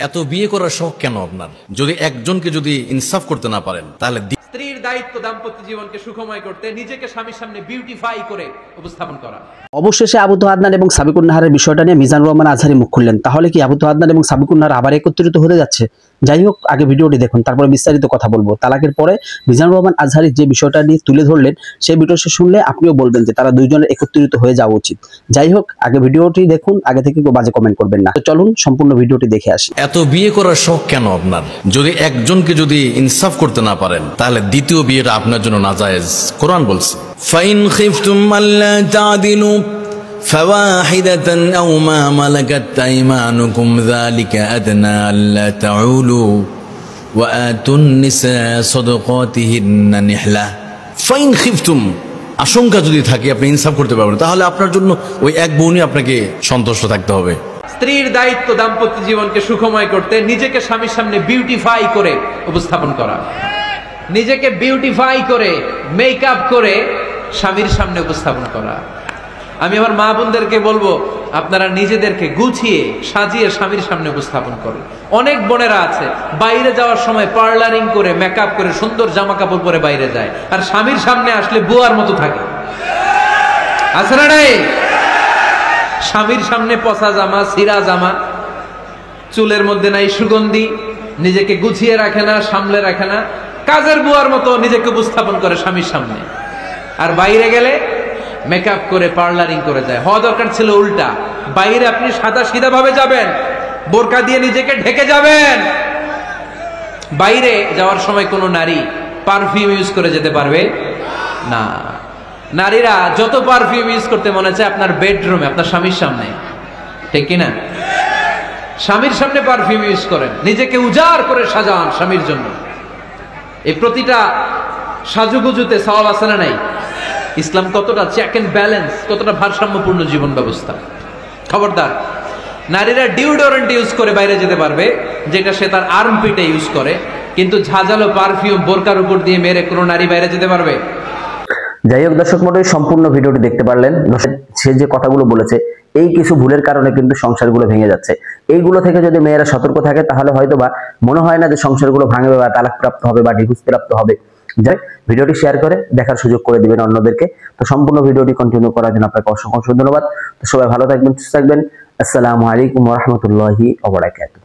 এত বিয়ে করার শখ কেন আপনার? যদি একজনকে যদি ইনসাফ করতে না পারেন তাহলে স্ত্রীর দায়িত্ব দাম্পত্য জীবনকে সুখময় করতে নিজেকে স্বামীর সামনে বিউটিফাই করে উপস্থাপন করা। অবশেষে আবু তোহাদ্দান এবং সাবিকুন নাহারের বিষয়টা নিয়ে মিজানুর রহমান আজহারি মুখ খুললেন। তাহলে কি আবু তোহাদ্দান এবং সাবিকুন নাহার আবার একত্রিত হতে যাচ্ছে? যাই হোক, আগে ভিডিওটি দেখুন, তারপরে বিস্তারিত কথা বলবো। তালাকের পরে মিজানুর রহমান আজহারি যে বিষয়টা নিয়ে তুলে ধরলেন, সেই ভিডিওটি শুনলে আপনিও বলবেন যে তারা দুইজনের একত্রিত হয়ে যাওয়া উচিত। যাই হোক, আগে ভিডিওটি দেখুন, আগে থেকে কেউ বাজে কমেন্ট করবেন না। তো চলুন সম্পূর্ণ ভিডিওটি দেখে আসি। এত বিয়ে করার শখ কেন আপনার? যদি একজনকে যদি ইনসাফ করতে না পারেন তাহলে দ্বিতীয় বিয়েটা আপনার জন্য নাজায়েজ। কোরআন বলছে, ফাইন খিফতুম আল্লা তাদিলু ফাওয়াহিদাতান আও মা মালাকাত আইমানুকুম যালিকা আদনা আল্লা তাউলু ওয়া আতুন নিসা সাদাকাতিহিন্না নিহলা। ফাইন খিফতুম, আশঙ্কা যদি থাকে আপনি ইনসাফ করতে পারবেন, তাহলে আপনার জন্য ওই এক বোনই আপনাকে সন্তুষ্ট থাকতে হবে। স্ত্রীর দায়িত্ব দাম্পত্য জীবনকে সুখময় করতে নিজেকে স্বামীর সামনে বিউটিফাই করে উপস্থাপন করা। নিজেকে বিউটিফাই করে মেকআপ করে স্বামীর সামনে উপস্থাপন করা। আমি আমার মা বোনদেরকে বলবো, আপনারা নিজেদেরকে গুছিয়ে সাজিয়ে স্বামীর সামনে উপস্থাপন করুন। অনেক বোনেরা আছে বাইরে যাওয়ার সময় পার্লারিং করে মেকআপ করে সুন্দর জামা কাপড় পরে বাইরে যায়, আর স্বামীর সামনে আসলে বুয়ার মতো থাকে। আছে না নাই? স্বামীর সামনে পচা জামা, ছিঁড়া জামা, চুলের মধ্যে নাই সুগন্ধি, নিজেকে গুছিয়ে রাখে না, সামলে রাখে না, কাজের বুয়ার মতো নিজেকে উপস্থাপন করে স্বামীর সামনে। আর বাইরে গেলে মেকআপ করে পার্লারিং করে যায়। হওয়া দরকার ছিল উল্টা, বাইরে আপনি সাদা সিধা ভাবে যাবেন, বোরকা দিয়ে নিজেকে ঢেকে যাবেন। বাইরে যাওয়ার সময় কোনো নারী পারফিউম ইউজ করে যেতে পারবে না। নারীরা যত পারফিউম ইউজ করতে মনে চায় আপনার বেডরুমে, আপনার স্বামীর সামনে, ঠিক কিনা? স্বামীর সামনে পারফিউম ইউজ করেন, নিজেকে উজাড় করে সাজান স্বামীর জন্য। এই প্রতিটা সাজুগুজুতে সওয়াব আছে না নাই? ইসলাম কতটা চেক এন্ড ব্যালেন্স, কতটা ভারসাম্যপূর্ণ জীবন ব্যবস্থা। খবরদার, নারীরা ডিওডোরেন্ট ইউজ করে বাইরে যেতে পারবে, যেটা সে তার আর্মপিটে ইউজ করে, কিন্তু ঝাঁঝালো পারফিউম বোরকার উপর দিয়ে মেরে কোনো নারী বাইরে যেতে পারবে? যাই হোক দর্শক মণ্ডলী, সম্পূর্ণ ভিডিওটি দেখতে পারলেন। সে যে কথাগুলো বলেছে, এই কিছু ভুলের কারণে কিন্তু সংসারগুলো ভেঙে যাচ্ছে। এইগুলো থেকে যদি মেয়েরা সতর্ক থাকে তাহলে হয়তোবা মনে হয় না যে সংসারগুলো ভাঙবে বা তালাক প্রাপ্ত হবে বা ডিভোর্স প্রাপ্ত হবে। যাই, ভিডিওটি শেয়ার করে দেখার সুযোগ করে দিবেন অন্যদেরকে। তো সম্পূর্ণ ভিডিওটি কন্টিনিউ করার জন্য আপনাকে অসংখ্য ধন্যবাদ। তো সবাই ভালো থাকবেন, সুস্থ থাকবেন। আসসালামু আলাইকুম ওয়া রাহমাতুল্লাহি ওয়া বারাকাতুহু।